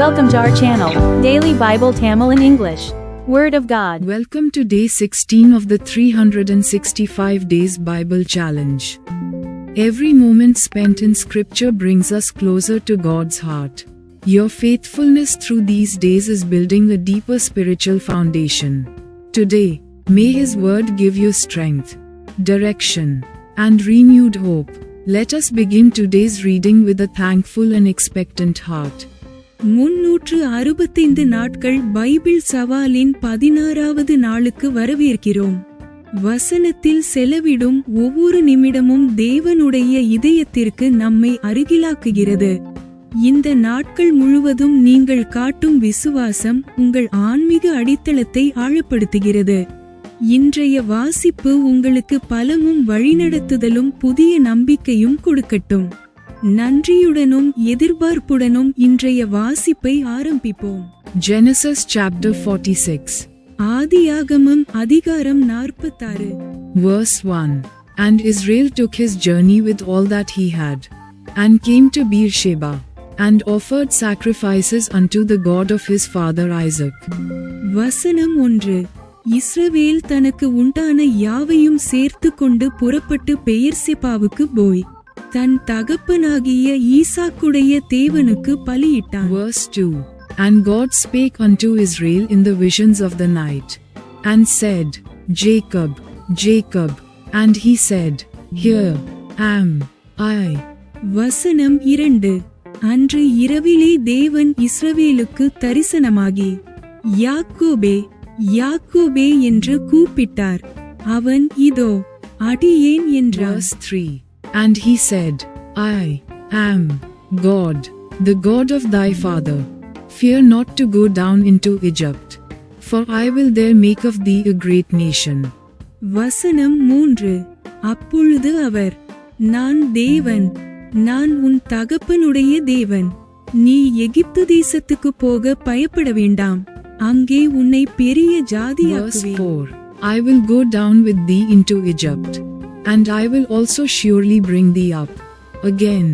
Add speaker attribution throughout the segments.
Speaker 1: Welcome to our channel, Daily Bible Tamil in English. Word of God.
Speaker 2: Welcome to day 16 of the 365 Days Bible Challenge. Every moment spent in Scripture brings us closer to God's heart. Your faithfulness through these days is building a deeper spiritual foundation. Today, may His Word give you strength, direction, and renewed hope. Let us begin today's reading with a thankful and expectant heart.
Speaker 3: 365 நாட்கள் Bible சவாலின் 16வது நாளுக்கு வரவேற்கிறோம். வசனத்தில் செலவிடும் ஒவ்வொரு நிமிடமும் தேவனுடைய இதயத்திற்கு நம்மை அருகிலாக்குகிறது. இந்த நாட்கள் முழுவதும் நீங்கள் காட்டும் விசுவாசம் உங்கள் ஆன்மீக அடித்தளத்தை ஆழப்படுத்துகிறது. இன்றைய வாசிப்பு உங்களுக்கு பலமும் வழிநடத்துதலும் புதிய நம்பிக்கையும் கொடுக்கட்டும். நன்றியுடனும் எதிர்பார்ப்புடனும் இன்றைய வாசிப்பை ஆரம்பிப்போம்.
Speaker 2: Genesis chapter 46.
Speaker 3: ஆதியாகமம் அதிகாரம் 46.
Speaker 2: Verse 1. And Israel took his journey with all that he had, and came to Beersheba, and offered sacrifices unto the God of his father Isaac.
Speaker 3: வசனம் 1. இஸ்ரவேல் தனக்கு உண்டான யாவையும் சேர்த்து கொண்டு புறப்பட்டு பெயர்செபாவுக்கு போய் தன் தகப்பனாகிய ஈசாக்குடைய தேவனுக்கு பலியிட்டான்.
Speaker 2: Verse 2. And God spake unto Israel in the visions of the night, and said, Jacob, Jacob. And he said, Here am I.
Speaker 3: வசனம் 2. அன்று இரவிலே தேவன் இஸ்ரவேலுக்கு தரிசனமாகி யாக்கோபே யாக்கோபே என்று கூப்பிட்டார். அவன் இதோ அடியேன் என்றார்.
Speaker 2: Verse 3. And he said, I am God, the God of thy father. Fear not to go down into Egypt, for I will there make of thee a great nation.
Speaker 3: வசனம் 3. அப்பொழுது அவர், நான் தேவன், நான் உன் தகப்பனுடைய தேவன். நீ எகிப்து தேசத்துக்கு போக பயப்பட வேண்டாம். அங்கே உன்னை பெரிய ஜாதியாக்குவேன்.
Speaker 2: Verse 4. I will go down with thee into Egypt, and I will also surely bring thee up again,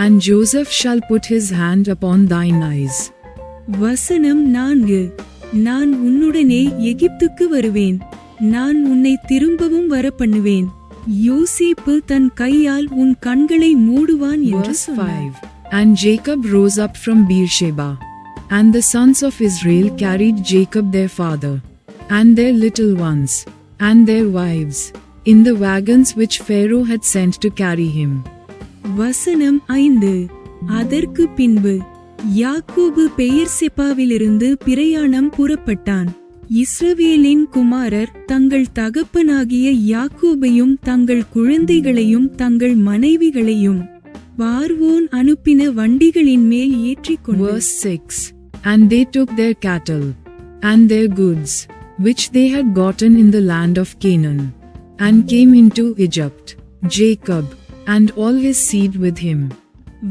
Speaker 2: and Joseph shall put his hand upon thine eyes.
Speaker 3: வசனம் 4. நான் உன்னுடனே எகிப்துக்கு வருவேன். நான் உன்னை திரும்பவும் வர பண்ணுவேன். யோசேப்பு தன் கையால் உன் கண்களை மூடுவான் என்று சொன்னார்.
Speaker 2: And Jacob rose up from Beersheba, and the sons of Israel carried Jacob their father, and their little ones, and their wives, in the wagons which Pharaoh had sent to carry him.
Speaker 3: வசனம் 5. அதற்கு பின்பு யாக்கோபு பெயர்செபாவிலிருந்து பிரயாணம் புறப்பட்டான். இஸ்ரவேலின் குமாரர் தங்கள் தகப்பனாகிய யாக்கோபையும் தங்கள் குழந்தைகளையும் தங்கள் மனைவிகளையும் பார்வோன் அனுப்பின வண்டிகளின் மேல் ஏற்றிக்கொண்டு.
Speaker 2: Verse 6. And they took their cattle, and their goods, which they had gotten in the land of Canaan, and came into Egypt, Jacob, and all his seed with him.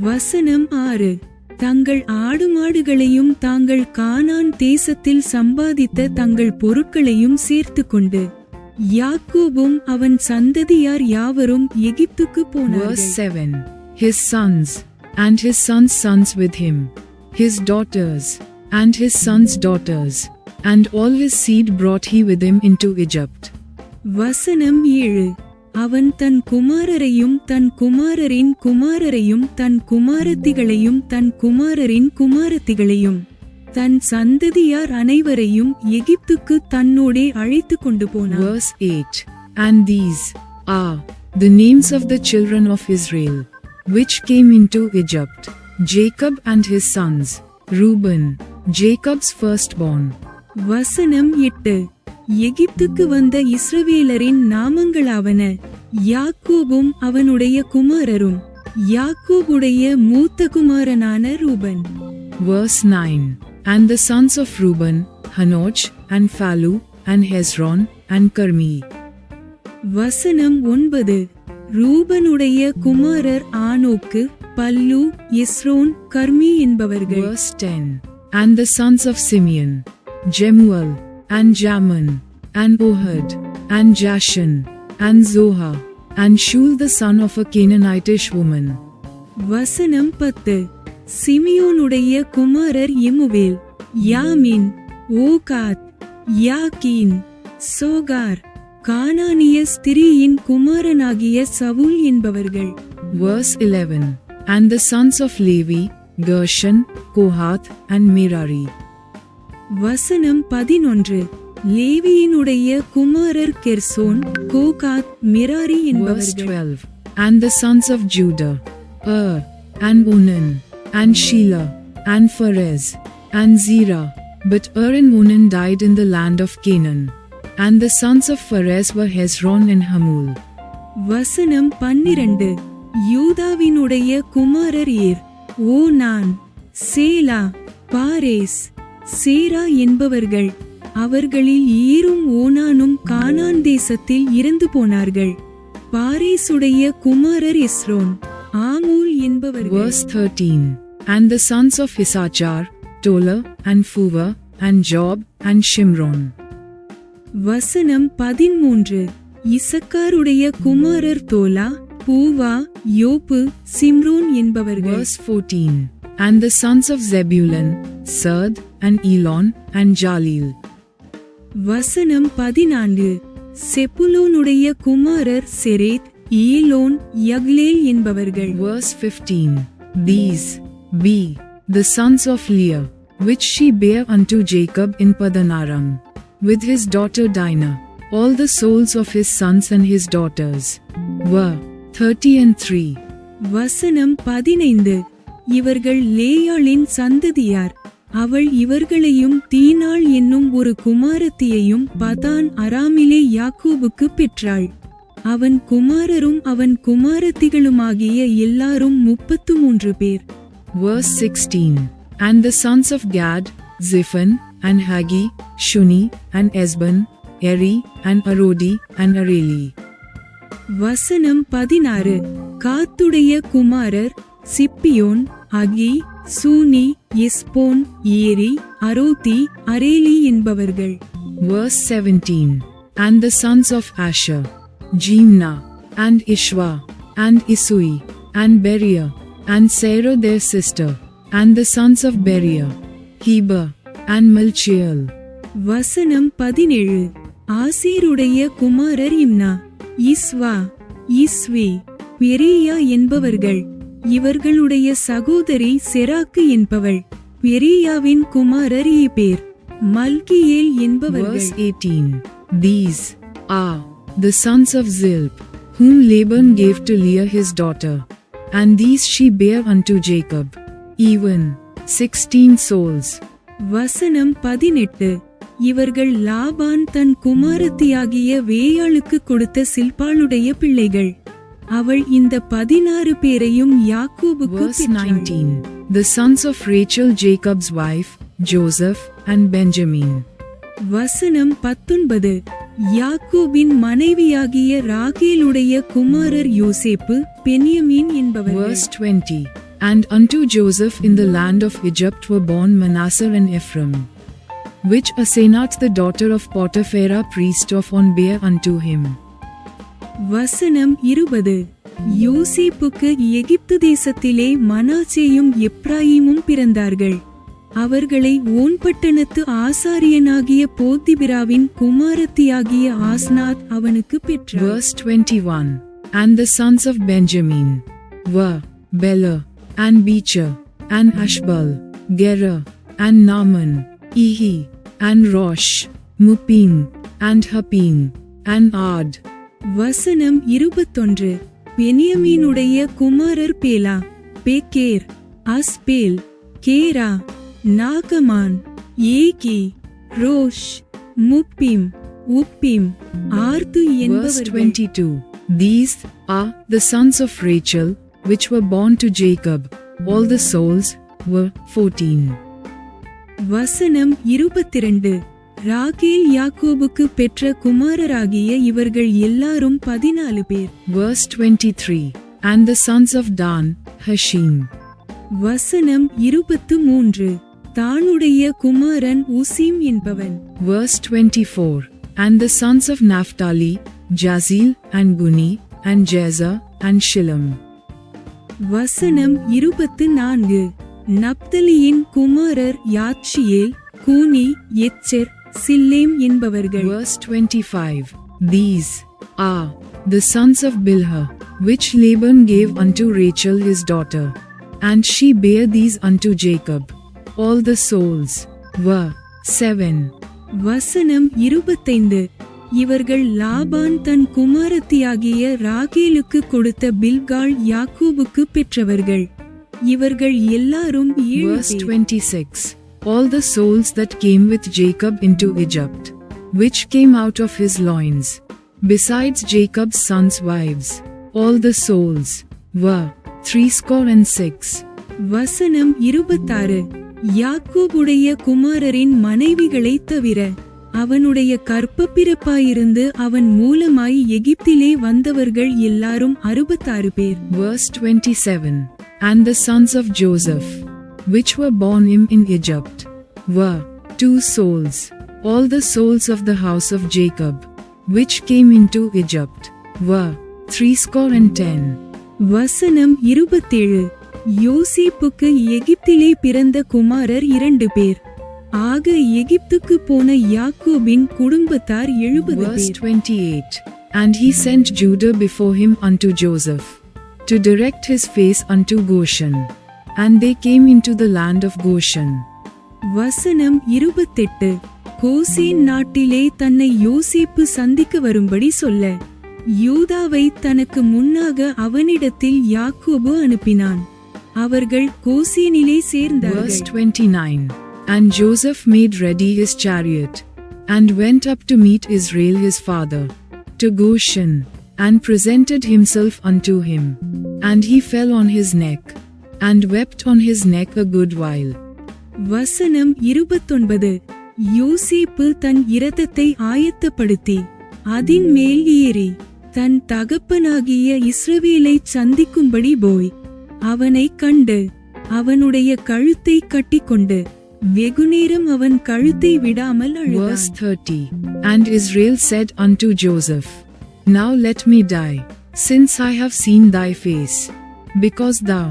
Speaker 3: வசனம் 6. தங்கள் ஆடுமாடுகளையும் தாங்கள் கானான் தேசத்தில் சம்பாதித்த தங்கள் பொருட்களையும் சேர்த்து கொண்டு யாக்கோபும் அவன் சந்ததியார் யாவரும் எகிப்துக்கு போனார்கள்.
Speaker 2: Verse 7. His sons, and his sons' sons with him, his daughters, and his sons' daughters, and all his seed brought he with him into Egypt.
Speaker 3: வசனம் 7. அவன் தன் குமாரரையும் தன் குமாரரின் குமாரரையும் தன் குமாரத்திகளையும் தன் குமாரரின் குமாரத்திகளையும் தன் சந்ததியார் அனைவரையும் எகிப்துக்கு தன்னோடே அழைத்து கொண்டு போனான்.
Speaker 2: Verse 8. And these are the names of the children of Israel, which came into Egypt, Jacob and his sons, Reuben, Jacob's firstborn.
Speaker 3: வசனம் 8. எகிப்துக்கு வந்த இஸ்ரவேலரின் நாமங்களாவன யாக்கோபும் அவனுடைய குமாரரும் யாக்கோபுடைய மூத்த குமாரனான Ruban.
Speaker 2: Verse 9. And the sons of Reuben, Hanoch, and Phalu, and Hezron, and Carmi.
Speaker 3: வசனம் 9. ரூபனுடைய குமாரர் ஆனோக்கு, பல்லு, எஸ்ரோன், கர்மி என்பவர்கள்.
Speaker 2: Verse 10. And the sons of Simeon, Jemuel, and Jamin, and Ohad, and Jashan, and Zohar, and Shul the son of a Canaanitish woman.
Speaker 3: வசனம் 10. சிமியோனுடைய குமாரர் எமுவேல், Yameen, Ohad, யாக்கீன், சோகார், கானானிய ஸ்திரீயின் குமாரனாகிய சவுல் என்பவர்கள்.
Speaker 2: Verse 11. And the sons of Levi, Gershon, Kohath, and Merari.
Speaker 3: வசனம் 11. லேவியினுடைய குமாரர் Gershon, Kohath, Merari
Speaker 2: Verse
Speaker 3: என்பவர்கள்.
Speaker 2: 12. And the sons of Judah, and Onan, and Shelah, and Pharez, and Zerah. But and Onan died in the land of Canaan. And the sons of Pharez were Hezron and Hamul.
Speaker 3: வசனம் 12. யூதாவினுடைய குமாரர் ஏர், ஓனான், சேலா, பாரேஸ், சேரா என்பவர்கள். அவர்களில் ஏரும் ஓனானும் கானான் தேசத்தில் இறந்து போனார்கள். பாரேசுடைய குமாரர் எஸ்ரோன், Hamul என்பவர்கள்.
Speaker 2: Verse 13. And the sons of Issachar, Tola, and Fuva, and Job, and Shimron.
Speaker 3: வசனம் 13. இசக்காருடைய குமாரர் தோலா, பூவா, யோப்பு, சிம்ரோன் என்பவர்கள்.
Speaker 2: Verse 14. And the sons of Zebulun, Serd, and Elon, and Jalil.
Speaker 3: வசனம் 14. செப்புலோனுடைய குமாரர் செரேத், ஏலோன், யக்லேல் என்பவர்கள்.
Speaker 2: Verse 15. These be the sons of Leah, which she bare unto Jacob in Padanaram, with his daughter Dinah. All the souls of his sons and his daughters were 30
Speaker 3: வசனம் 15. இவர்கள் லேயாளின் சந்ததியார். அவள் இவர்களையும் தீனாள் என்னும் ஒரு குமாரத்தியையும் பதான் அராமிலே யாக்கோபுக்கு பெற்றாள். அவன் குமாரரும் அவன் குமாரத்திகளுமாகிய எல்லாரும் 33 பேர்.
Speaker 2: Verse 16. And the sons of Gad, Ziphon, and Hagi, Shuni, and Esban, Eri, and Arodi, and Areli.
Speaker 3: வசனம் 16. காத்துடைய குமாரர் சிப்பியோன், அகி, சூனி, எஸ்போன், ஏரி, அரோதி, அரேலி என்பவர்கள்.
Speaker 2: Verse 17. And the sons of Asher, Jimna, and Ishwa, and Isui, and Beriah, and Sarah their sister, and the sons of Beriah, Heber, and Malchiel.
Speaker 3: வசனம் 17. ஆசேருடைய குமாரர் Imnah, Ishvah, Ishvi, பெரியா என்பவர்கள். இவர்களுடைய சகோதரி செராக்கு என்பவள். பெரியாவின் குமாரர் ஏபேர், மல்கியேல் என்பவர்கள்.
Speaker 2: Verse 18. These are the sons of Zilp, whom Laban gave to Leah his daughter, and these she bare unto Jacob, even 16 souls.
Speaker 3: வசனம் 18. இவர்கள் லாபான் தன் குமாரத்தியாகிய வேயாளுக்கு கொடுத்த சில்பாளுடைய பிள்ளைகள். அவள் இந்த 16 பேரையும் யாக்கோபுக்கு
Speaker 2: Verse
Speaker 3: பெற்றாள்.
Speaker 2: 19. The sons of Rachel Jacob's wife, Joseph, and Benjamin.
Speaker 3: வசனம் 19. யாக்கோபின் மனைவியாகிய ராகேலுடைய குமாரர் யோசேப்பு, பென்யமீன் என்பவர்கள்.
Speaker 2: Verse 20. And unto Joseph in the land of Egypt were born Manasseh and Ephraim, which Asenath the daughter of Potipharah priest of On bare unto him.
Speaker 3: வசனம் 20. யோசேப்புக்கு எகிப்து தேசத்திலே மனாசேயும் எப்ராயிமும் பிறந்தார்கள். அவர்களை ஓன் பட்டணத்து ஆசாரியனாகிய போத்திபிராவின் குமாரத்தியாகிய ஆஸ்நாத் அவனுக்கு பெற்றார்.
Speaker 2: Verse 21. And the sons of Benjamin were Bela, and Becher, and Ashbal, Gera, and Naaman, Ehi, and Rosh, Muppim, and Huppim, and Ard.
Speaker 3: வசனம் 21. பென்யமீனுடைய குமாரர் பேலா, பெக்கேர், அஸ்பேல், கேரா, நாகமான், ஏகி, ரோஷ், முப்பிம், உப்பிம், ஆர்து
Speaker 2: Verse
Speaker 3: என்பவர்கள்.
Speaker 2: 22. These are the sons of Rachel, which were born to Jacob. All the souls were 14.
Speaker 3: வசனம் 22. ராகேல் யாக்கோபுக்கு பெற்ற குமாரராகிய இவர்கள் எல்லாரும் 14 பேர்.
Speaker 2: Verse 23. And the sons of Dan, Hashim.
Speaker 3: வசனம் 23. தானுடைய குமாரன் உசீம் என்பவன்.
Speaker 2: Verse 24. And the sons of Naphtali, Jazil, and Guni, and Jezer, and Shillem.
Speaker 3: வசனம் 24. நப்தலியின் குமாரர் யாத்சியேல், கூனி, எச்சர், சில்லேம் என்பவர்கள்.
Speaker 2: Verse 25. These are the sons of Bilhah, which Laban gave unto Rachel his daughter, and she bare these unto Jacob. All the souls were 7.
Speaker 3: வசனம் 25. இவர்கள் லாபான் தன் குமாரத்தியாகிய ராகேலுக்கு கொடுத்த பில்காள் யாக்கோபுக்கு பெற்றவர்கள். இவர்கள் எல்லாரும் 7
Speaker 2: Verse
Speaker 3: பேர்.
Speaker 2: 26. All the souls that came with Jacob into Egypt, which came out of his loins, besides Jacob's sons' wives, all the souls were 76.
Speaker 3: வசனம் 26. யாக்கோபுடைய குமாரரின் மனைவிகளை தவிர அவனுடைய கற்பப்பிறப்பாயிருந்து அவன் மூலமாய் எகிப்திலே வந்தவர்கள் எல்லாரும் 66 பேர்.
Speaker 2: Verse 27. And the sons of Joseph, which were born him in Egypt, were 2 souls. All the souls of the house of Jacob, which came into Egypt, were 70.
Speaker 3: வசனம் 27. யோசேப்புக்கு எகிப்திலே பிறந்த குமாரர் 2 பேர். ஆக எகிப்துக்கு போன யாக்கோபின் குடும்பத்தார் 70
Speaker 2: Verse
Speaker 3: பேர்.
Speaker 2: 28. And he sent Judah before him unto Joseph, to direct his face unto Goshen. And they came into the land of Goshen.
Speaker 3: வசனம் 28. கோசேன் நாட்டிலே தன்னை யோசேப்பு சந்திக்க வரும்படி சொல்ல யூதாவை தனக்கு முன்னாக அவனிடத்தில் யாக்கோபு அனுப்பினான். அவர்கள் கோசேனிலே
Speaker 2: Verse
Speaker 3: சேர்ந்தார்கள்.
Speaker 2: 29. And Joseph made ready his chariot, and went up to meet Israel his father, to Goshen, and presented himself unto him. And he fell on his neck, and wept on his neck a good while.
Speaker 3: வசனம் 29. யோசேப்பு தன் இரதத்தை ஆயத்தப்படுத்தி அதின் மேல் ஏறி தன் தகப்பனாகிய இஸ்ரவேலை சந்திக்கும்படி போய் அவனை கண்டு அவனுடைய கழுத்தை கட்டிக்கொண்டு வெகுநேரம் அவன் கழுத்தை விடாமல்
Speaker 2: Verse
Speaker 3: அழுதான்.
Speaker 2: 30. And Israel said unto Joseph, Now let me die, since I have seen thy face, because thou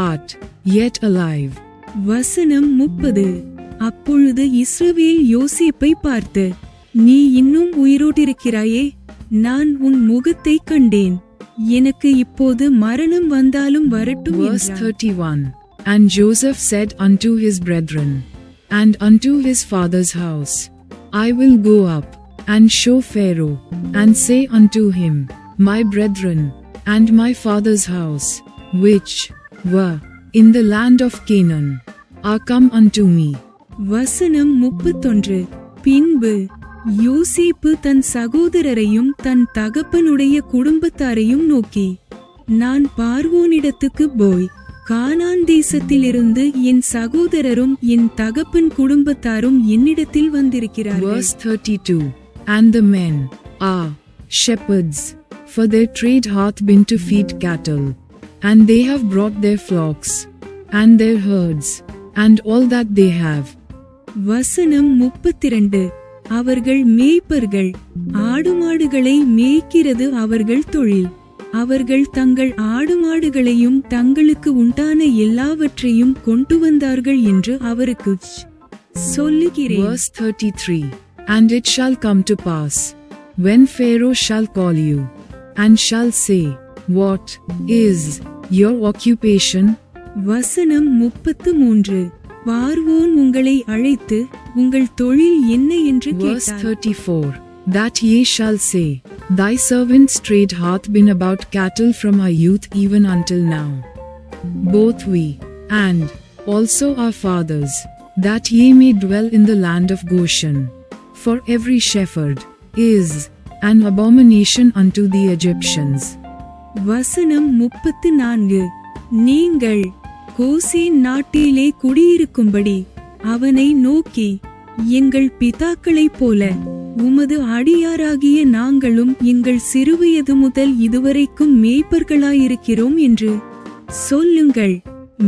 Speaker 2: art yet alive.
Speaker 3: வசனம் 30. அப்பொழுது இஸ்ரவேல் யோசேப்பை பார்த்து, நீ இன்னும் உயிரோட்டிருக்கிறாயே, நான் உன் முகத்தை கண்டேன், எனக்கு இப்போது மரணம் வந்தாலும் வரட்டும்
Speaker 2: Verse
Speaker 3: என்றான்.
Speaker 2: 31. And Joseph said unto his brethren, and unto his father's house, I will go up, and show Pharaoh, and say unto him, My brethren, and my father's house, which were in the land of Canaan, are come unto me.
Speaker 3: வசனம் 31. பின்பு யோசேப்பு தன் சகோதரரையும் தன் தகப்பனுடைய குடும்பத்தாரையும் நோக்கி, நான் பார்வோனிடத்துக்கு போய் கானான் தேசத்திலிருந்து என் சகோதரரும் என் தகப்பன் குடும்பத்தாரும் என்னிடத்தில் வந்திருக்கிறார்கள்.
Speaker 2: Verse 32. And the men are shepherds, for their trade hath been to feed cattle, and they have brought their flocks, and their herds, and all that they have.
Speaker 3: வசனம் 32. அவர்கள் மேய்ப்பர்கள், ஆடுமாடுகளை மேய்க்கிறது அவர்கள் தொழில். அவர்கள் தங்கள் ஆடுமாடுகளையும் தங்களுக்கு உண்டான எல்லாவற்றையும் கொண்டு வந்தார்கள் என்று அவருக்கு சொல்லுகிறேன்.
Speaker 2: Verse 33. And it shall come to pass, when Pharaoh shall call you, and shall say, What is your occupation?
Speaker 3: வசனம் 33. பார்வோன் உங்களை அழைத்து உங்கள் தொழில் என்ன என்று
Speaker 2: Verse
Speaker 3: கேட்டார்.
Speaker 2: 34. That ye shall say, Thy servant's trade hath been about cattle from our youth even until now. Both we, and also our fathers, that ye may dwell in the land of Goshen. For every shepherd is an abomination unto the Egyptians.
Speaker 3: வசனம் 34. நீங்கள் Goshen நாட்டிலே குடியிருக்கும்படி அவனை நோக்கி, எங்கள் பிதாக்களைப் போல உமது அடியாராகிய நாங்களும் எங்கள் சிறுவயது முதல் இதுவரைக்கும் மேய்ப்பர்களாயிருக்கிறோம் என்று சொல்லுங்கள்.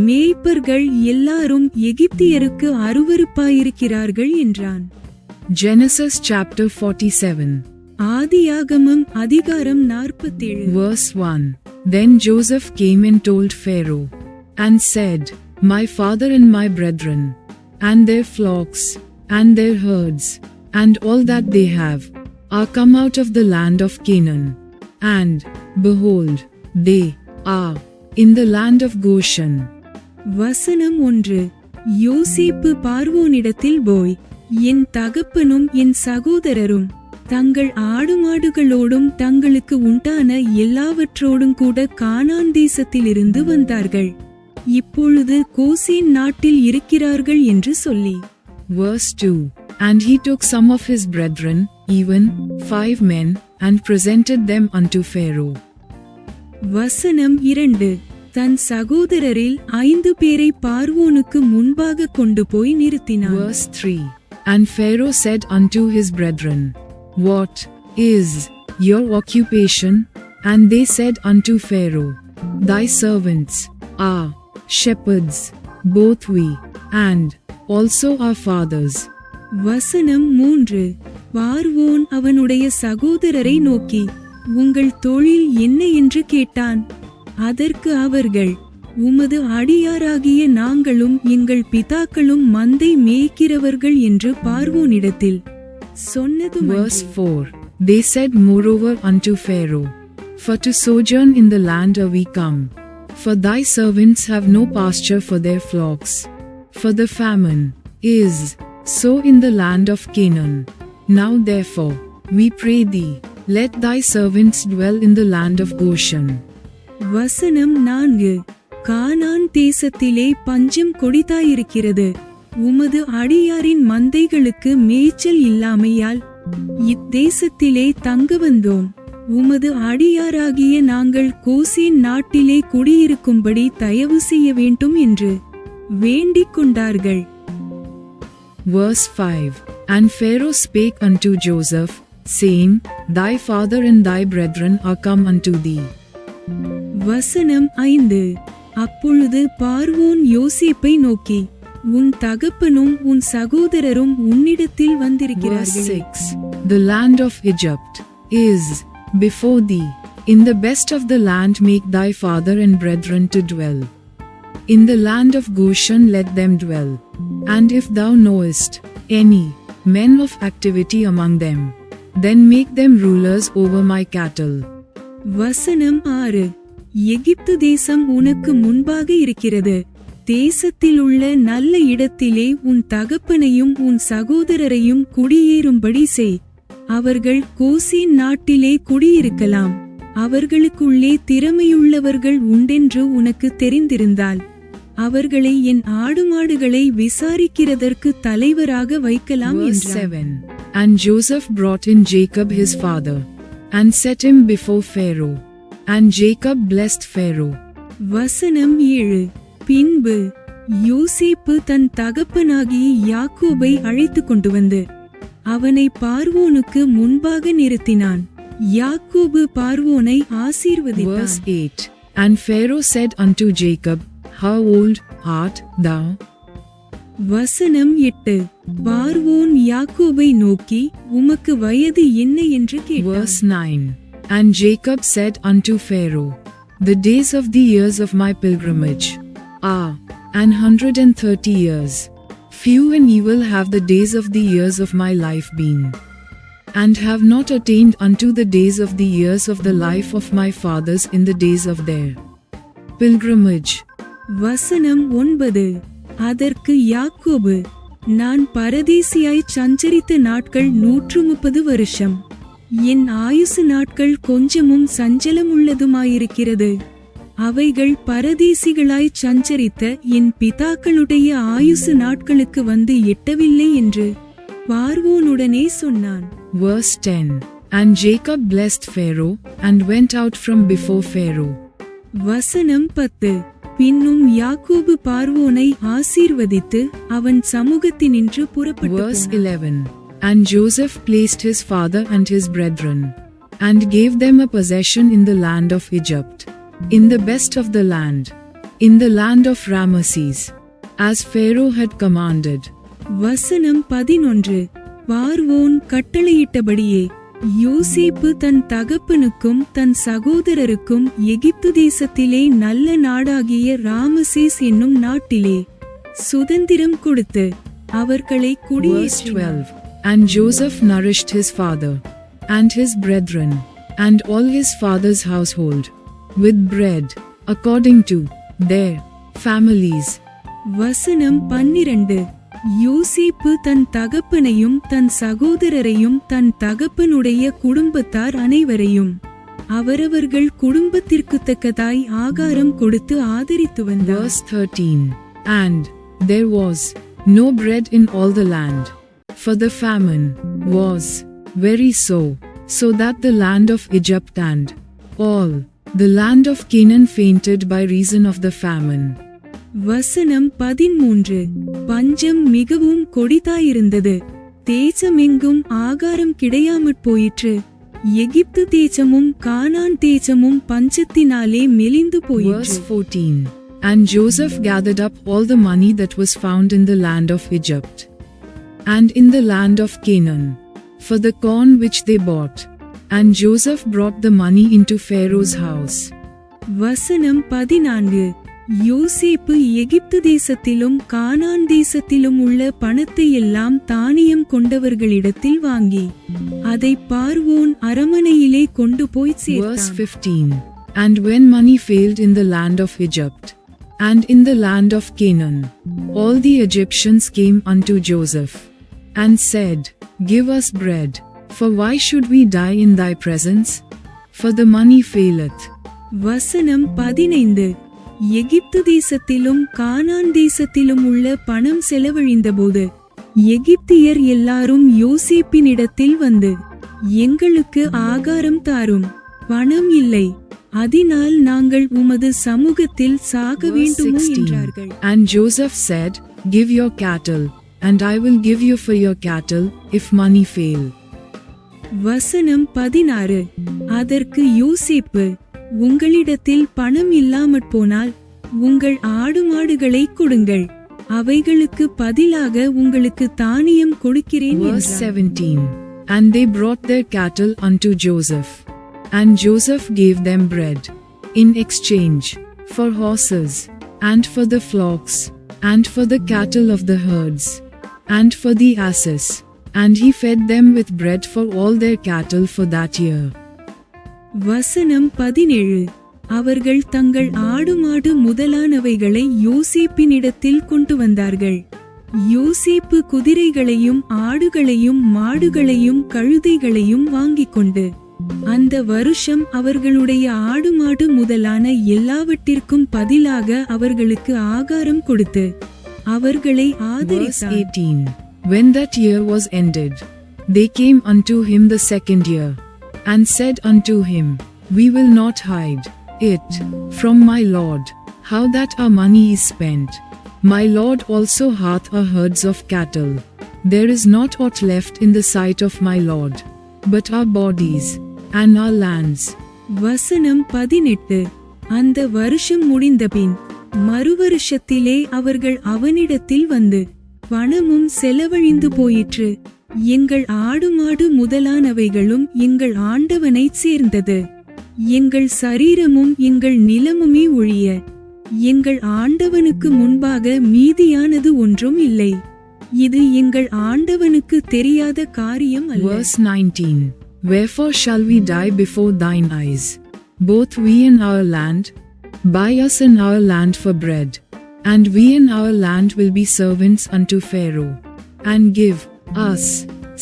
Speaker 3: மேய்ப்பர்கள் எல்லாரும் எகிப்தியருக்கு அருவருப்பாயிருக்கிறார்கள் என்றான்.
Speaker 2: Genesis chapter 47.
Speaker 3: ஆதியாகமம் அதிகாரம் 47.
Speaker 2: Verse 1. Then Joseph came and told Pharaoh, and said, my father and my brethren, and their flocks, and their herds, and all that they have, are come out of the land of Canaan. And, behold, they are in the land of Goshen.
Speaker 3: வசனம் 1. யோசேப்பு பார்வோனிடத்தில் போய், என் தகப்பனும் என் சகோதரரும் தங்கள் ஆடுமாடுகளோடும் தங்களுக்கு உண்டான எல்லாவற்றோடும் கூட கானான் தேசத்திலிருந்து வந்தார்கள். இப்பொழுது கோசேன் நாட்டில் இருக்கிறார்கள் என்று சொல்லி.
Speaker 2: Verse 2. And he took some of his brethren, even 5 men, and presented them unto Pharaoh.
Speaker 3: வசனம் 2. தன் சகோதரரில் 5 பேரை பார்வோனுக்கு முன்பாக கொண்டு போய் நிறுத்தினான்.
Speaker 2: Verse 3. And Pharaoh said unto his brethren, What is your occupation? And they said unto Pharaoh, Thy servants are shepherds, both we, and also our fathers.
Speaker 3: வசனம் 3. பார்வோன் அவனுடைய சகோதரரை நோக்கி, உங்கள் தொழில் என்ன என்று கேட்டான். அதற்கு அவர்கள், உமது அடியாராகிய நாங்களும் எங்கள் பிதாக்களும் மந்தை மேய்க்கிறவர்கள் என்று பார்வோனிடத்தில் சொன்னது.
Speaker 2: Verse 4. They said moreover unto Pharaoh, For to sojourn in the land are we come, for thy servants have no pasture for their flocks, for the famine is so in the land of Canaan. Now therefore, we pray thee, let thy servants dwell in the land of Goshen.
Speaker 3: வசனம் 4. கானான் தேசத்திலே பஞ்சம் கொடிதாயிருக்கிறது. உமது அடியாரின் மந்தைகளுக்கு மேய்ச்சல் இல்லாமையால் இத்தேசத்திலே தங்க வந்தோம். உமது அடியாராகிய நாங்கள் Goshen நாட்டிலே குடியிருக்கும்படி தயவு செய்ய வேண்டும் என்று வேண்டிக் கொண்டார்கள்.
Speaker 2: Verse 5. And Pharaoh spake unto Joseph, saying, Thy father and thy brethren are come unto thee.
Speaker 3: வசனம் 5. அப்பொழுது பார்வோன் யோசேப்பை நோக்கி, உன் தகப்பனும் உன் சகோதரரும் உன்னிடத்தில்
Speaker 2: Verse
Speaker 3: வந்திருக்கிறார்கள்.
Speaker 2: 6. The land of Egypt is before thee. In the best of the land make thy father and brethren to dwell. In the land of Goshen let them dwell. And if thou knowest any men of activity among them, then make them rulers over my cattle.
Speaker 3: வசனம் 6. எகிப்து தேசம் உனக்கு முன்பாக இருக்கிறது. தேசத்தில் உள்ள நல்ல இடத்திலே உன் தகப்பனையும் உன் சகோதரரையும் குடியேறும்படி செய். அவர்கள் கோசேன் நாட்டிலே குடியிருக்கலாம். அவர்களுக்குள்ளே திறமையுள்ளவர்கள் உண்டென்று உனக்கு தெரிந்திருந்தால் அவர்களை என் ஆடுமாடுகளை விசாரிக்கிறதற்கு தலைவராக வைக்கலாம்
Speaker 2: Verse
Speaker 3: என்றார்.
Speaker 2: 7. And Joseph brought in Jacob his father, and set him before Pharaoh. And Jacob blessed Pharaoh.
Speaker 3: வசனம் 7. பின்பு யோசேப்பு தன் தகப்பனாகிய யாக்கோபை அழைத்து கொண்டு வந்து அவனை பார்வோனுக்கு முன்பாக நிறுத்தினான். யாக்கோபு பார்வோனை ஆசீர்வதித்தான்.
Speaker 2: Verse 8. And Pharaoh said unto Jacob, How old art thou?
Speaker 3: வசனம் 8. பார்வோன் யாக்கோபை நோக்கி, உமக்கு வயது என்ன என்று கேட்டான்.
Speaker 2: Verse 9. And Jacob said unto Pharaoh, The days of the years of my pilgrimage are 130 years. Few and evil have the days of the years of my life been, and have not attained unto the days of the years of the life of my fathers in the days of their pilgrimage.
Speaker 3: வசனம் 9. அதற்கு யாக்கோபு, நான் பரதேசியாய் சஞ்சரித்த நாட்கள் 130 வருஷம். என் ஆயுசு நாட்கள் கொஞ்சமும் சஞ்சலமுள்ளதுமாயிருக்கிறது. அவைகள் பரதேசிகளாய் சஞ்சரித்த என் பிதாக்களுடைய ஆயுசு நாட்களுக்கு வந்து எட்டவில்லை என்று பார்வோனுடனே சொன்னான்.
Speaker 2: Verse 10. And Jacob blessed Pharaoh, and went out from before Pharaoh.
Speaker 3: வசனம் 10. பின்னும் யாக்கோபு பார்வோனை ஆசீர்வதித்து அவன் சமூகத்தினின்று புறப்பட்டு
Speaker 2: Verse
Speaker 3: போனான்.
Speaker 2: 11. And Joseph placed his father and his brethren, and gave them a possession in the land of Egypt, in the best of the land, in the land of Ramesses, as Pharaoh had commanded.
Speaker 3: வசனம் 11. பார்வோன் கட்டளையிட்டபடியே யோசேப்பு தன் தகப்பனுக்கும் தன் சகோதரருக்கும் எகிப்து தேசத்திலே நல்ல நாடாகிய ராமசேஸ் என்னும் நாட்டிலே சுதந்திரம் கொடுத்து அவர்களை
Speaker 2: Verse
Speaker 3: குடியேற்றினார்.
Speaker 2: 12. And Joseph nourished his father, and his brethren, and all his father's household, with bread, according to their families.
Speaker 3: வசனம் 12. யோசேப்பு தன் தகப்பனையும் தன் சகோதரரையும் தன் தகப்பனுடைய குடும்பத்தார் அனைவரையும் அவரவர்கள் குடும்பத்திற்கு தக்கதாய் ஆகாரம் கொடுத்து ஆதரித்து வந்தார்.
Speaker 2: Verse 13. And there was no bread in all the land, for the famine was very sore, so that the land of Egypt and all the land of Canaan fainted by reason of the famine.
Speaker 3: வசனம் 13. பஞ்சம் மிகவும் கொடிதாயிருந்தது, தேசமெங்கும் ஆகாரம் கிடையாமற் போயிற்று. எகிப்து தேசமும் கானான் தேசமும் பஞ்சத்தினாலே மெலிந்து போயிற்று.
Speaker 2: Verse 14. And Joseph gathered up all the money that was found in the land of Egypt, and in the land of Canaan, for the corn which they bought. And Joseph brought the money into Pharaoh's house.
Speaker 3: வசனம் 14. யோசேப்பு எகிப்து தேசத்திலும் கானான் தேசத்திலும் உள்ள பணத்தை எல்லாம் தானியம் கொண்டவர்களிடத்தில் வாங்கி அதை பார்வோன் அரமனையிலே கொண்டு போய்
Speaker 2: Verse
Speaker 3: சேர்த்தான்.
Speaker 2: 15. And when money failed in the land of Egypt, and in the land of Canaan, all the Egyptians came unto Joseph, and said, Give us bread, for why should we die in thy presence? For the money faileth.
Speaker 3: வசனம் 15. எகிப்து தேசத்திலும் கானான் தேசத்திலும் உள்ள பணம் செலவழிந்தபோது எகிப்தியர் எல்லாரும் யோசேப்பினிடத்தில் வந்து, எங்களுக்கு ஆகாரம் தாரும், பணம் இல்லை, அதனால் நாங்கள் உமது சமூகத்தில் சாக
Speaker 2: Verse
Speaker 3: வேண்டுமோ
Speaker 2: 16.
Speaker 3: என்றார்கள்.
Speaker 2: And Joseph said, Give your cattle, and I will give you for your cattle, if money fail.
Speaker 3: வசனம் 16. அதற்கு யோசேப்பு, உங்களிடத்தில் பணம் இல்லாமற் போனால் உங்கள் ஆடு மாடுகளை கொடுங்கள், அவைகளுக்கு பதிலாக உங்களுக்கு தானியம் கொடுக்கிறேன்
Speaker 2: Verse
Speaker 3: என்றார்.
Speaker 2: 17. And they brought their cattle unto Joseph, and Joseph gave them bread in exchange for horses, and for the flocks, and for the cattle of the herds, and for the asses, and he fed them with bread for all their cattle for that year.
Speaker 3: வசனம் 17. அவர்கள் தங்கள் ஆடு மாடு முதலானவைகளை யோசேப்பினிடத்தில் கொண்டு வந்தார்கள். யோசேப்பு குதிரைகளையும் ஆடுகளையும் மாடுகளையும் கழுதைகளையும் வாங்கிக் கொண்டு அந்த வருஷம் அவர்களுடைய ஆடு மாடு முதலான எல்லாவற்றிற்கும் பதிலாக அவர்களுக்கு ஆகாரம் கொடுத்து அவர்களை
Speaker 2: Verse
Speaker 3: ஆதரித்தார்.
Speaker 2: 18. When that year was ended, they came unto him the second year, and said unto him, We will not hide it from my lord, how that our money is spent. My lord also hath our herds of cattle. There is not aught left in the sight of my lord, but our bodies, and our lands.
Speaker 3: வசனம் 18. அந்த வருஷம் முடிந்தபின் மறுவருஷத்திலே அவர்கள் அவனிடத்தில் வந்து, பணமும் செலவழிந்து போயிற்று, எங்கள் ஆடு மாடு முதலானவைகளும் எங்கள் ஆண்டவனைச் சேர்ந்தது, எங்கள் சரீரமும் எங்கள் நிலமுமே ஒழிய எங்கள் ஆண்டவனுக்கு முன்பாக மீதியானது ஒன்றும் இல்லை, இது எங்கள் ஆண்டவனுக்கு தெரியாத காரியம் அல்ல.
Speaker 2: Verse 19. Wherefore shall we die before thine eyes, both we and our land? Buy us and our land for bread, and we and our land will be servants unto Pharaoh, and give us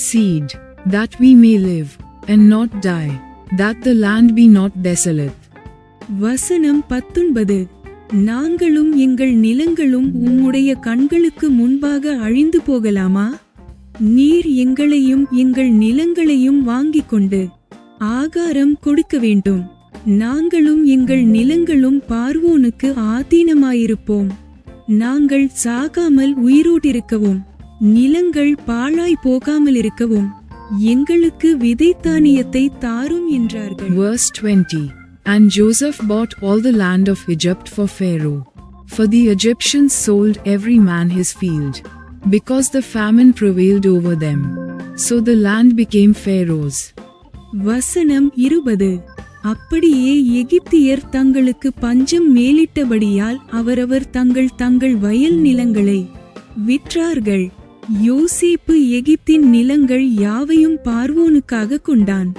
Speaker 2: seed, that we may live, and not die, that the land be not desolate.
Speaker 3: வசனம் 19. நாங்களும் எங்கள் நிலங்களும் உம்முடைய கண்களுக்கு முன்பாக அழிந்து போகலாமா? நீர் எங்களையும் எங்கள் நிலங்களையும் வாங்கிக் கொண்டு ஆகாரம் கொடுக்க வேண்டும், நாங்களும் எங்கள் நிலங்களும் பார்வோனுக்கு ஆதீனமாயிருப்போம், நாங்கள் சாகாமல் உயிரோடிருக்கவும் நிலங்கள் பாழாய் போகாமல் இருக்கவும் எங்களுக்கு விதைத்தானியத்தை தாரும் என்றார்கள்.
Speaker 2: Verse 20. And Joseph bought all the land of Egypt for Pharaoh, for the Egyptians sold every man his field, because the famine prevailed over them. So the land became Pharaoh's,
Speaker 3: வசனம் 20. அப்படியே எகிப்தியர் தங்களுக்கு பஞ்சம் மேலிட்டபடியால் அவரவர் தங்கள் வயல் நிலங்களை விற்றார்கள். யோசேப்பு எகிப்தின் நிலங்கள் யாவையும் பார்வோனுக்காக கொண்டான்.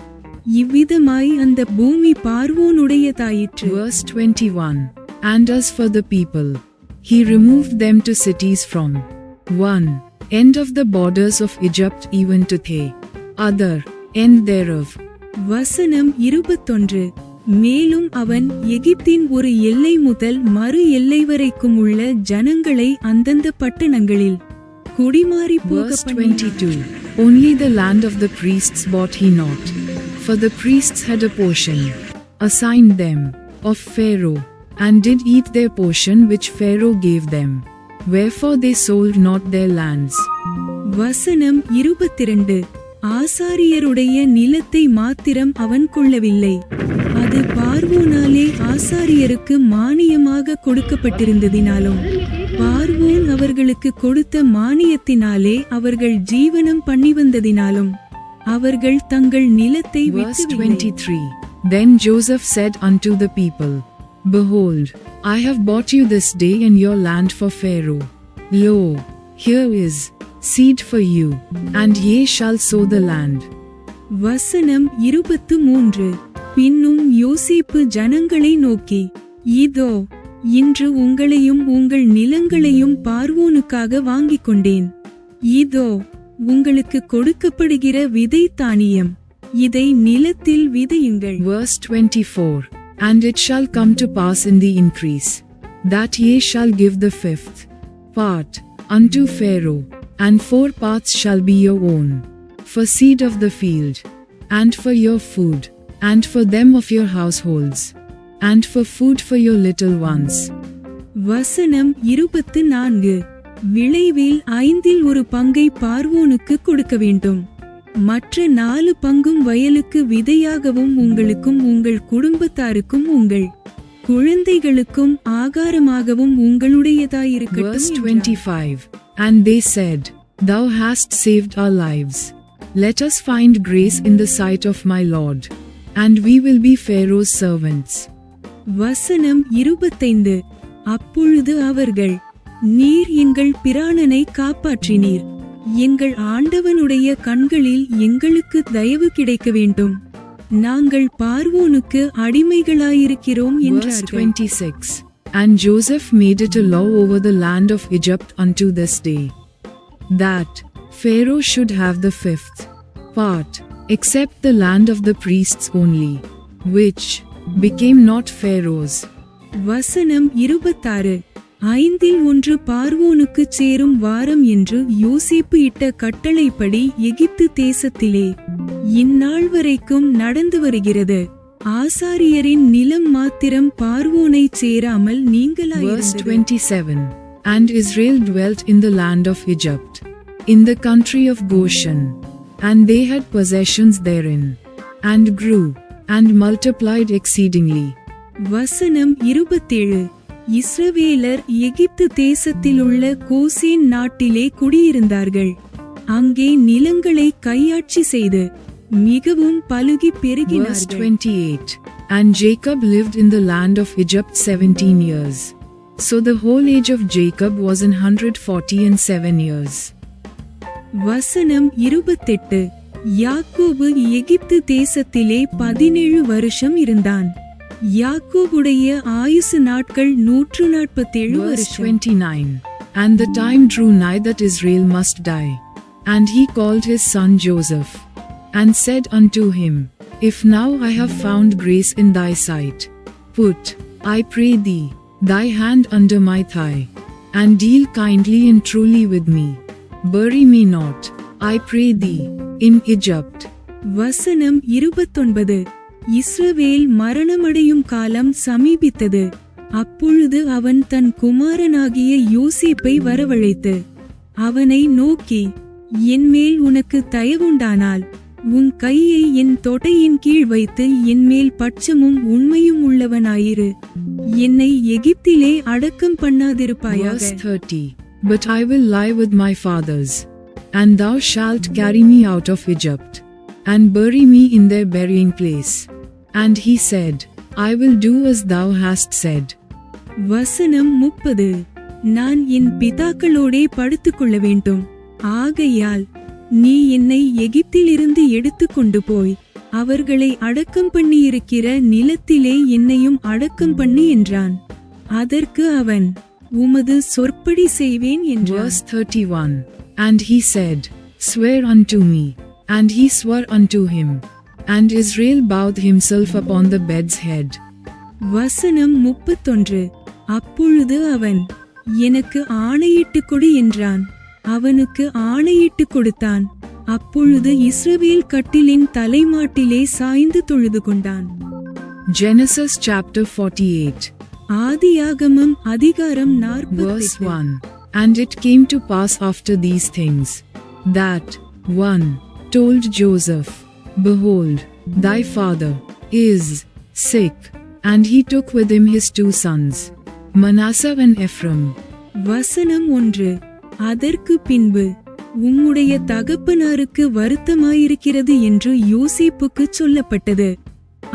Speaker 3: இவ்விதமாய் அந்த பூமி பார்வோனுடையதாயிற்று.
Speaker 2: Verse 21. And as for the people, he removed them to cities from 1 end of the borders of Egypt even to the other end thereof.
Speaker 3: வசனம் 21. மேலும் அவன் எகிப்தின் ஒரு எல்லை முதல் மறு எல்லை வரைக்கும் உள்ள ஜனங்களை அந்தந்த பட்டணங்களில் குடிமாறி போக
Speaker 2: Verse 22. Only the land of the priests bought he not, for the priests had a portion assigned them of Pharaoh, and did eat their portion which Pharaoh gave them, wherefore they sold not their lands.
Speaker 3: வசனம் 22. ஆசாரியருடைய நிலத்தை மாத்திரம் அவன் கொள்ளவில்லை, அது பார்வோனாலே ஆசாரியருக்கு மானியமாக கொடுக்கப்பட்டிருந்ததினாலும் பார்வோன் அவர்களுக்கு கொடுத்த மானியத்தினாலே அவர்கள் ஜீவனம் பண்ணி வந்ததினாலும் அவர்கள் தங்கள் நிலத்தை
Speaker 2: Verse
Speaker 3: விற்கவில்லை.
Speaker 2: 23. Then Joseph said unto the people, Behold, I have bought you this day and your land for Pharaoh. Lo, here is seed for you, and ye shall sow the land.
Speaker 3: வசனம் 23. பின்னும் யோசேப்பு ஜனங்களை நோக்கி, இதோ இன்று உங்களையும் உங்கள் நிலங்களையும் பார்வோனுக்காக வாங்கிக் கொண்டேன். இதோ உங்களுக்கு கொடுக்கப்படுகிற விதை தானியம், இதை நிலத்தில் விதையுங்கள்.
Speaker 2: Verse 24. And it shall come to pass in the increase, that ye shall give the 5th part unto Pharaoh, and 4 parts shall be your own, for seed of the field, and for your food, and for them of your households, and for food for your little ones.
Speaker 3: வசனம் 24. விளைவில் 5 ஒரு பங்கை பார்வோனுக்கு கொடுக்க வேண்டும், மற்ற 4 பங்கும் வயலுக்கு விதையாகவும் உங்களுக்கும் உங்கள் குடும்பத்தாருக்கும் உங்கள் குழந்தைகளுக்கும் ஆகாரமாகவும் உங்களுடையதாயிருக்கட்டும்.
Speaker 2: Verse 25. And they said, Thou hast saved our lives. Let us find grace in the sight of my Lord, and we will be Pharaoh's servants.
Speaker 3: வசனம் 25. அப்பொழுது அவர்கள், நீர் எங்கள் பிராணனை காப்பாற்றினீர், எங்கள் ஆண்டவனுடைய கண்களில் எங்களுக்கு தயவு கிடைக்க வேண்டும், நாங்கள் பார்வோனுக்கு அடிமைகளாயிருக்கிறோம்
Speaker 2: Verse
Speaker 3: என்றார்கள்.
Speaker 2: 26. And Joseph made it a law over the land of Egypt unto this day, that Pharaoh should have the 5th part, except the land of the priests only, which became not Pharaoh's.
Speaker 3: வசனம் 26. 1/5 பார்வோனுக்கு சேரும் வாரம் என்று யோசேப்பு இட்ட கட்டளைப்படி எகிப்து தேசத்திலே இந்நாள் வரைக்கும் நடந்து வருகிறது. ஆசாரியரின் நிலம் மாத்திரம் பார்வோனை சேராமல்
Speaker 2: Verse
Speaker 3: நீங்களாயிருந்தது.
Speaker 2: 27. And Israel dwelt in the land of Egypt, in the country of Goshen, and they had possessions therein, and grew, and multiplied exceedingly.
Speaker 3: வசனம் 27. இஸ்ரவேலர் எகிப்து தேசத்திலுள்ள கோசேன் நாட்டிலே குடியிருந்தார்கள், அங்கே நிலங்களை கையாட்சி செய்து மிகவும் பலுகி
Speaker 2: Verse
Speaker 3: பெருகினார்கள்.
Speaker 2: 28. And Jacob lived in the land of Egypt 17 years. So the whole age of Jacob was 147 years.
Speaker 3: வசனம் 28. யாக்கோபு எகிப்து தேசத்திலே 17 வருஷம் இருந்தான். யாக்கோபுடைய ஆயுசு நாட்கள் 147
Speaker 2: Verse
Speaker 3: வருஷம்.
Speaker 2: 29. And the time drew nigh that Israel must die. And he called his son Joseph, and said unto him, If now I have found grace in thy sight, put, I pray thee, thy hand under my thigh, and deal kindly and truly with me. Bury me not, I pray thee, in Egypt.
Speaker 3: வசனம் 29. இஸ்ரவேல் மரணமடையும் காலம் சமீபித்தது. அப்பொழுது அவன் தன் குமாரனாகிய யோசேப்பை வரவழைத்து அவனை நோக்கி, என்மேல் உனக்கு தயவுண்டானால் உன் கையை என் தொடையின் கீழ் வைத்து என்மேல் பட்சமும் உண்மையும் உள்ளவனாயிரு, என்னை எகிப்திலே அடக்கம் பண்ணாதிருப்பாயாக.
Speaker 2: Verse 30. But I will lie with my fathers, and thou shalt carry me out of Egypt, and bury me in their burying place. And he said, I will do as thou hast said.
Speaker 3: வசனம் 30. நான் என் பிதாக்களோடே படுத்துக்கொள்ள வேண்டும். ஆகையால் நீ என்னை எகிப்திலிருந்து எடுத்துக்கொண்டு போய் அவர்களை அடக்கம் பண்ணியிருக்கிற நிலத்திலே என்னையும் அடக்கம் பண்ணு என்றான். அதற்கு அவன், உமது சொற்படி செய்வேன் என்றான்.
Speaker 2: Verse 31. And he said, Swear unto me. And he swore unto him. And Israel bowed himself upon the bed's head.
Speaker 3: வசனம் 31. அப்பொழுது அவன், எனக்கு ஆணையிட்டு கொடு என்றான். அவனுக்கு ஆணையிட்டு கொடுத்தான். அப்பொழுது இஸ்ரவேல் கட்டிலின் தலைமாட்டிலே சாய்ந்து தொழுது கொண்டான்.
Speaker 2: Genesis chapter 48.
Speaker 3: ஆதியாகமம் அதிகாரம்
Speaker 2: Verse
Speaker 3: 48.
Speaker 2: 1. And it came to pass after these things, that one told Joseph, Behold, thy father is sick. And he took with him his 2 sons, Manasseh and Ephraim.
Speaker 3: வசனம் 1. அதற்கு பின்பு உம்முடைய தகப்பனாருக்கு வருத்தமாயிருக்கிறது என்று யோசேப்புக்கு சொல்லப்பட்டது.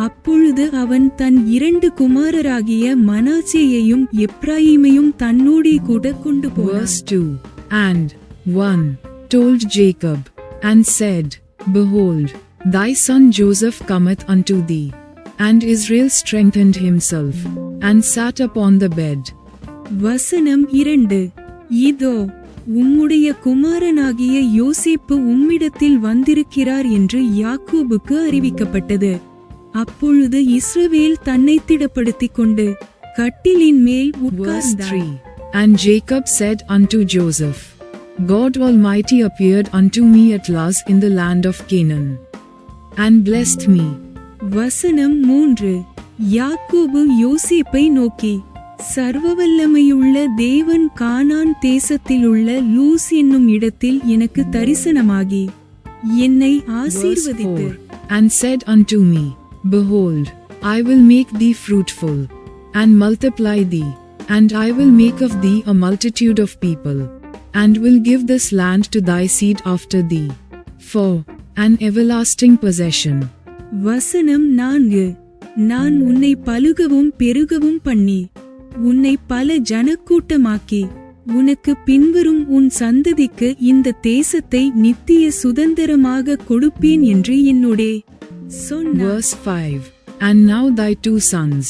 Speaker 3: அப்பொழுது அவன் தன் 2 குமாரராகிய மனாசேயையும் எப்ராயீமையும் தன்னோடே கூட கொண்டு போனான்.
Speaker 2: Verse 2. And one told Jacob, and said, Behold, thy son Joseph cometh unto thee. And Israel strengthened himself, and sat upon the bed.
Speaker 3: வசனம் 2. இதோ உம்முடைய குமாரனாகிய யோசேப்பு உம்மிடத்தில் வந்திருக்கிறார் என்று யாக்கோபுக்கு அறிவிக்கப்பட்டது. அப்பொழுது இஸ்ரவேல் தன்னை திடப்படுத்திக் கொண்டு கட்டிலின் மேல்
Speaker 2: Verse
Speaker 3: உட்கார்ந்தான்.
Speaker 2: 3. And Jacob said unto Joseph, God Almighty appeared unto me at Luz in the land of Canaan, and blessed me.
Speaker 3: வசனம் 3. யாக்கோபு யோசேப்பை நோக்கி, சர்வவல்லமையுள்ள தேவன் கானான் தேசத்திலுள்ள லூஸ் என்னும் இடத்தில் எனக்கு தரிசனமாகி என்னை
Speaker 2: Verse
Speaker 3: ஆசீர்வதித்து
Speaker 2: 4. And said unto me, Behold, I will make thee fruitful, and multiply thee, and I will make of thee a multitude of people, and will give this land to thy seed after thee, for an everlasting possession.
Speaker 3: வசனம் 4. நான் உன்னை பலுகவும் பெருகவும் பண்ணி உன்னை பல ஜனக்கூட்டமாக்கி உனக்கு பின்வரும் உன் சந்ததிக்கு இந்த தேசத்தை நித்திய சுதந்திரமாக கொடுப்பேன் என்று என்னோடே சொன்னார்.
Speaker 2: Verse 5. And now thy 2 sons,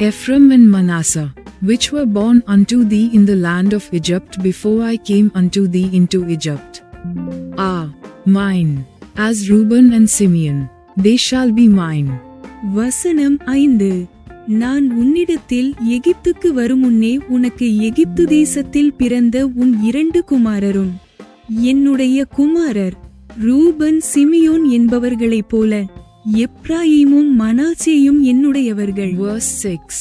Speaker 2: Ephraim and Manasseh, which were born unto thee in the land of Egypt before I came unto thee into Egypt, are mine, as Reuben and Simeon, they shall be mine.
Speaker 3: வசனம் 5. நான் உன்னிடத்தில் எகிப்துக்கு வருமுன்னே உனக்கு எகிப்து தேசத்தில் பிறந்த உன் 2 குமாரரும் என்னுடைய குமாரர் ரூபன் சிமியோன் என்பவர்களைப் போல எப்ராயீமும் மனாசேயும் என்னுடையவர்கள்.
Speaker 2: Verse 6.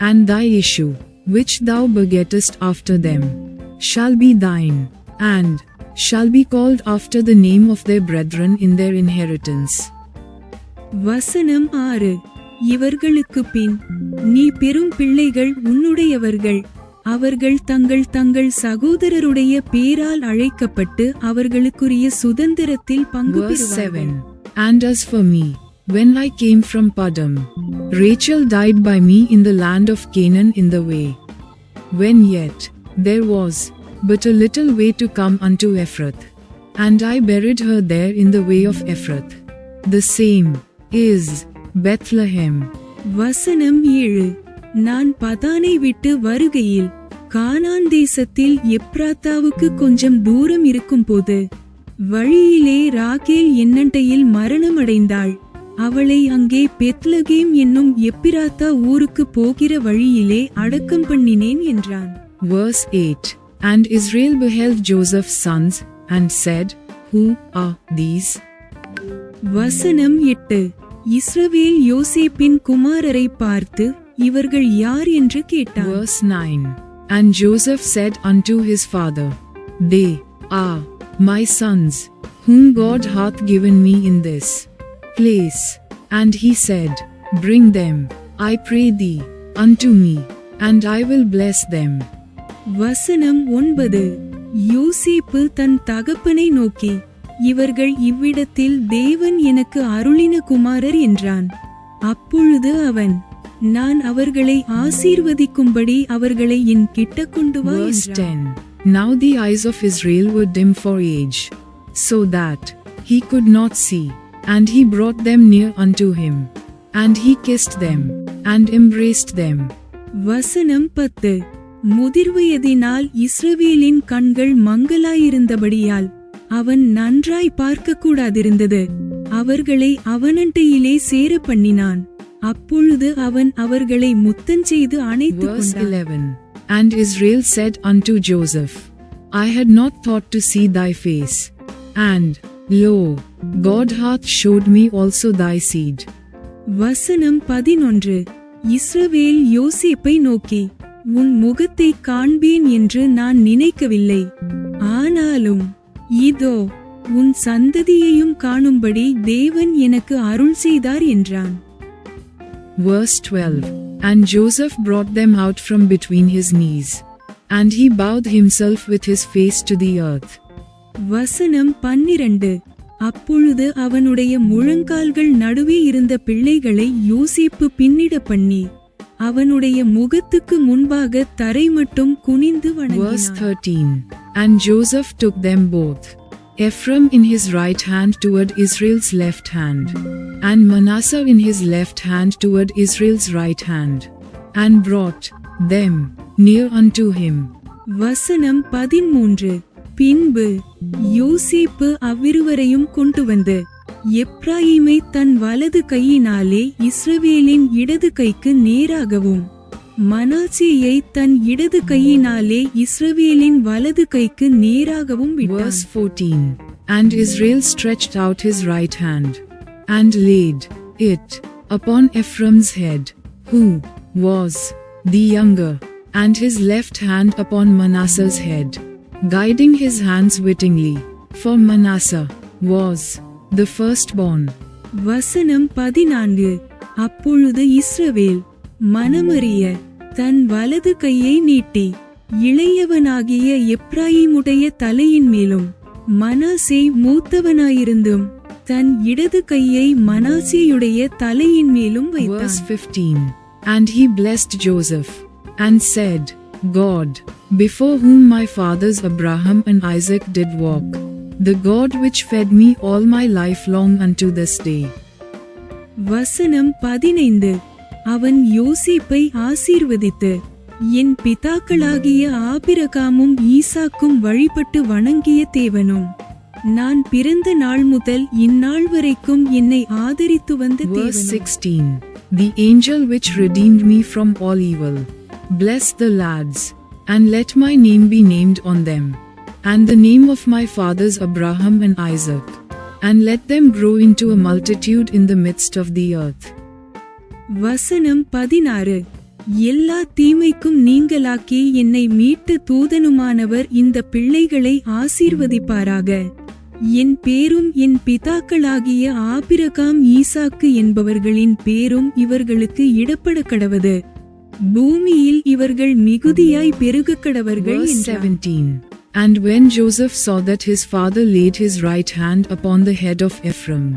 Speaker 2: And thy issue, which thou begettest after them, shall be thine, and shall be called after the name of their brethren in their inheritance.
Speaker 3: வசனம் 6. இவர்களுக்கு பின் நீ பெரும் பிள்ளைகள் உன்னுடையவர்கள். அவர்கள் தங்கள் தங்கள் சகோதரருடைய பேரால் அழைக்கப்பட்டு அவர்களுக்குரிய சுதந்திரத்தில் பங்கு
Speaker 2: Verse
Speaker 3: பெறுவார்கள்.
Speaker 2: 7. And as for me, when I came from Padam, Rachel died by me in the land of Canaan in the way, when yet there was but a little way to come unto Ephrath, and I buried her there in the way of Ephrath. The same is Bethlehem.
Speaker 3: வசனம் 7. நான் பதானை விட்டு வருகையில் கானான் தேசத்தில் எப்ராத்தாவுக்கு கொஞ்சம் தூரம் இருக்கும்போது வழியிலே ராகேல் என்னண்டையில் மரணமடைந்தாள். அவளை அங்கே பெத்லகேம் என்னும் எப்பிராத்தா ஊருக்கு போகிற வழியிலே அடக்கம் பண்ணினேன் என்றான்.
Speaker 2: Verse 8. And Israel beheld Joseph's sons, and said, Who are these?
Speaker 3: வசனம் 8. இஸ்ரவேல் யோசேப்பின் குமாரரை பார்த்து இவர்கள் யார் என்று கேட்டான்.
Speaker 2: Verse 9. And Joseph said unto his father, They are my sons, whom God hath given me in this place. And he said, Bring them, I pray thee, unto me, and I will bless them.
Speaker 3: வசனம் 9. யோசேப்பு தன் தகப்பனை நோக்கி, இவர்கள் இவ்விடத்தில் தேவன் எனக்கு அருளின குமாரர் என்றான். அப்பொழுது அவன், நான் அவர்களை ஆசீர்வதிக்கும்படி அவர்களை என் கிட்ட கொண்டு வா
Speaker 2: Verse
Speaker 3: என்றான்.
Speaker 2: 10. Now the eyes of Israel were dim for age, so that he could not see, and he brought them near unto him, and he kissed them, and embraced them.
Speaker 3: வசனம் 10. முதிர்வயதினால் இஸ்ரவேலின் கண்கள் மங்கலாயிருந்தபடியால் அவன் நன்றாய் பார்க்க கூடாதிருந்தது. அவர்களை அவனண்டையிலே சேர பண்ணினான். அப்பொழுது அவன் அவர்களை முத்தஞ்செய்து அணைத்துக்
Speaker 2: Verse
Speaker 3: கொண்டான்.
Speaker 2: 11. And Israel said unto Joseph, I had not thought to see thy face, and, lo, God hath showed me also thy seed.
Speaker 3: வசனம் 11. இஸ்ரவேல் யோசேப்பை நோக்கி, உன் முகத்தை காண்பேன் என்று நான் நினைக்கவில்லை. ஆனாலும் இதோ உன் சந்ததியையும் காணும்படி தேவன் எனக்கு அருள் செய்தார் என்றான்.
Speaker 2: Verse 12. And Joseph brought them out from between his knees, and he bowed himself with his face to the earth.
Speaker 3: வசனம் 12. அப்பொழுது அவனுடைய முழங்கால்கள் நடுவே இருந்த பிள்ளைகளை யோசேப்பு பின்னிட பண்ணி அவனுடைய முகத்துக்கு முன்பாக தரை மட்டும் குனிந்து
Speaker 2: Verse
Speaker 3: வணங்கினான்.
Speaker 2: 13. And Joseph took them both, Ephraim in his right hand toward Israel's left hand, and Manasseh in his left hand toward Israel's right hand, and brought them near unto him.
Speaker 3: வசனம் 13. பின்பு யோசேப்பு அவ்விருவரையும் கொண்டு வந்து எப்ராயிமை தன் வலது கையினாலே இஸ்ரவேலின் இடது கைக்கு நேராகவும் மனாசேயை தன் இடது கையினாலே இஸ்ரவேலின் வலது கைக்கு நேராகவும் விட்டான்.
Speaker 2: Verse 14. And Israel stretched out his right hand, and laid it upon Ephraim's head, who was the younger, and his left hand upon Manasseh's head, guiding his hands wittingly, for Manasseh was the firstborn.
Speaker 3: வசனம் 14. அப்பொழுது இஸ்ரவேல் மனமறிய தன் வலது கையை நீட்டி இளையவனாகிய எப்ராயிமுடைய தலையின் மேலும் மனாசே மூத்தவனாயிருந்தும் தன் இடது கையை மனாசேயுடைய தலையின் மேலும்
Speaker 2: Verse
Speaker 3: வைத்தான்.
Speaker 2: 15. And he blessed Joseph, and said, God, before whom my fathers Abraham and Isaac did walk, the God which fed me all my life long unto this day.
Speaker 3: வசனம் 15. அவன் யோசேப்பை ஆசீர்வதித்து, என் பிதாக்களாகிய ஆபிரகாமும் ஈசாக்கும் வழிபட்டு வணங்கிய தேவனும் நான் பிறந்த நாள் முதல் இந்நாள் வரைக்கும் என்னை ஆதரித்து வந்த
Speaker 2: Verse
Speaker 3: தேவனும்
Speaker 2: 16. The angel which redeemed me from all evil, bless the lads, and let my name be named on them, and the name of my fathers Abraham and Isaac, and let them grow into a multitude in the midst of the earth.
Speaker 3: வசனம் 16. எல்லா தீமைக்கும் நீங்களாக்கி என்னை மீட்ட தூதனுமானவர் இந்த பிள்ளைகளை ஆசீர்வதிப்பாராக. என் பேரும் என் பிதாக்களாகிய ஆபிரகாம் ஈசாக்கு என்பவர்களின் பேரும் இவர்களுக்கு இடப்பட கடவது. பூமியில் இவர்கள் மிகுதியாய் பெருக கடவர்கள்
Speaker 2: Verse
Speaker 3: என்றான்.
Speaker 2: 17. And when Joseph saw that his father laid his right hand upon the head of Ephraim,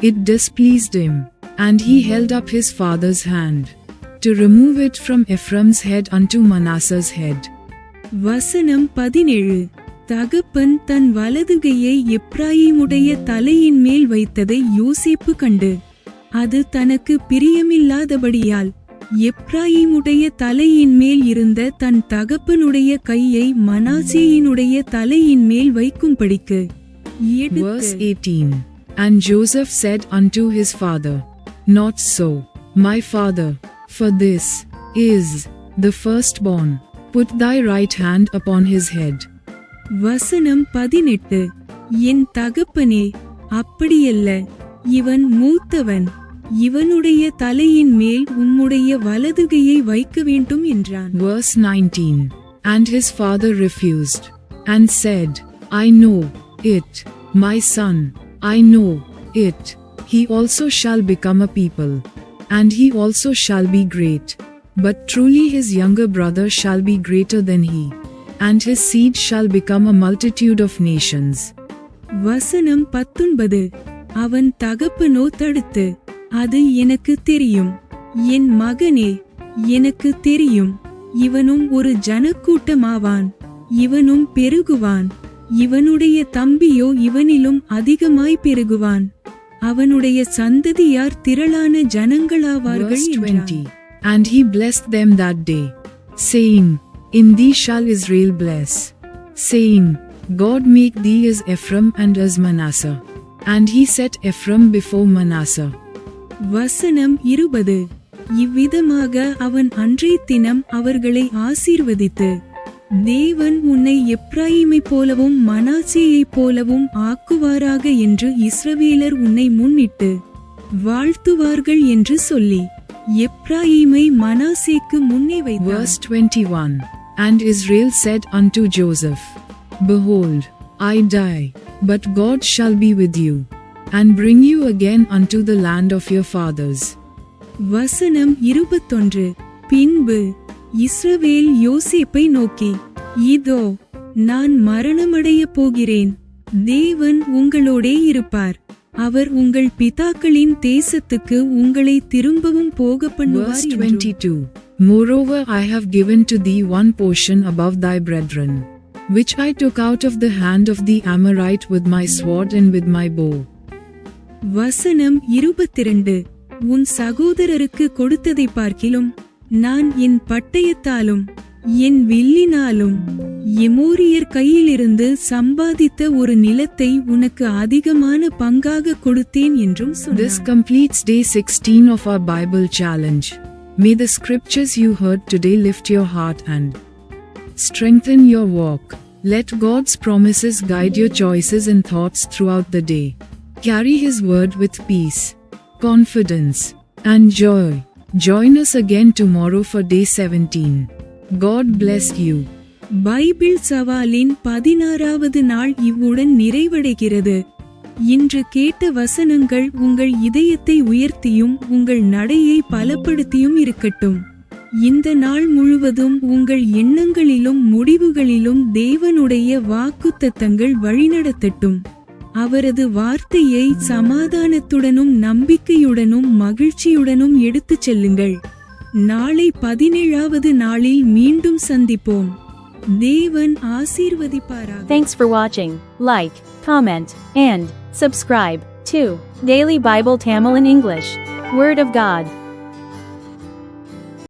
Speaker 2: it displeased him, and he held up his father's hand, to remove it from Ephraim's head unto Manasseh's head.
Speaker 3: வசனம் 17. தகப்பன் தன் வலதுகையை எப்ராயிமுடைய தலையின் மேல் வைத்ததை யோசேப்பு கண்டு அது தனக்கு பிரியமில்லாதபடியால் எப்ராயிமுடைய தலையின் மேல் இருந்த தன் தகப்பனுடைய கையை மனாசேயினுடைய தலையின் மேல் வைக்கும்படிக்கு
Speaker 2: Verse
Speaker 3: எடுத்து
Speaker 2: 18. And Joseph said unto his father, Not so, my father, for this is the firstborn. Put thy right hand upon his head.
Speaker 3: வசனம் 18. என் தகப்பனே, அப்படியல்ல, இவன் மூத்தவன், இவனுடைய தலையின் மேல் உம்முடைய வலதுகையை வைக்க வேண்டும் என்றான்.
Speaker 2: Verse 19. And his father refused, and said, I know it, my son, I know it. He also shall become a people, and he also shall be great. But truly his younger brother shall be greater than he, and his seed shall become a multitude of nations.
Speaker 3: வசனம் 19. அவன் தகப்பனோ தடுத்து, அது எனக்கு தெரியும், என் மகனே, எனக்கு தெரியும், இவனும் ஒரு ஜனக்கூட்டமாவான், இவனும் பெருகுவான், இவனுடைய தம்பியோ இவனிலும் அதிகமாய் பெருகுவான், அவனுடைய சந்ததியார் திரளான ஜனங்களாவார்கள்
Speaker 2: Verse
Speaker 3: என்றான்.
Speaker 2: 20. And he blessed them that day, saying, In thee shall Israel bless, saying, God make thee as Ephraim and as Manasseh. And he set Ephraim before Manasseh.
Speaker 3: வசனம் 20. இவ்விதமாக அவன் அன்றைய தினம் அவர்களை ஆசீர்வதித்து, தேவன் உன்னை எப்ராயீமைப் போலவும் மனாசேயைப் போலவும் ஆக்குவாராக என்று இஸ்ரவேலர் உன்னை முன்னிட்டு வாழ்த்துவார்கள் என்று சொல்லி எப்ராயீமை மனாசேக்கு முன்னே வைத்தார்.
Speaker 2: Verse 21. And Israel said unto Joseph, Behold, I die, but God shall be with you, and bring you again unto the land of your fathers.
Speaker 3: வசனம் 21. பின்பு இஸ்ரவேல் யோசேப்பை நோக்கி, இதோ நான் மரணமடைய போகிறேன், தேவன் உங்களோடே இருப்பார், அவர் உங்கள் பிதாக்களின் தேசத்துக்கு உங்களை திரும்பவும் போக பண்ணுவார்
Speaker 2: Verse
Speaker 3: என்றும்.
Speaker 2: 22. Moreover I have given to thee one portion above thy brethren, which I took out of the hand of the Amorite with my sword and with my bow.
Speaker 3: வசனம் 22. உன் சகோதரருக்கு கொடுத்ததை பார்க்கிலும் நான் என் பட்டயத்தாலும் என் வில்லினாலும் எமோரியர் கையிலிருந்து சம்பாதித்த ஒரு நிலத்தை உனக்கு அதிகமான பங்காக கொடுத்தேன் என்றும்
Speaker 2: This
Speaker 3: சொன்னார்.
Speaker 2: completes day 16 of our Bible challenge. May the scriptures you heard today lift your heart and strengthen your walk. Let God's promises guide your choices and thoughts throughout the day. Carry His word with peace, confidence, and joy. Join us again tomorrow for day 17. God bless you.
Speaker 3: Bible சவாலின் 16வது நாள் இவ்வுடன் நிறைவடைகிறது. இன்று கேட்ட வசனங்கள் உங்கள் இதயத்தை உயர்த்தியும் உங்கள் நடையை பலப்படுத்தியும் இருக்கட்டும். இந்த நாள் முழுவதும் உங்கள் எண்ணங்களிலும் முடிவுகளிலும் தேவனுடைய வாக்குத்தத்தங்கள் வழிநடத்தட்டும். அவரது வார்த்தையை சமாதானத்துடனும் நம்பிக்கையுடனும் மகிழ்ச்சியுடனும் எடுத்துச் செல்லுங்கள். நாளை 17வது நாளில் மீண்டும் சந்திப்போம். தேவன் ஆசீர்வதிப்பாராக.
Speaker 1: Thanks for watching. Like, comment, and subscribe to Daily Bible Tamil in English. Word of God.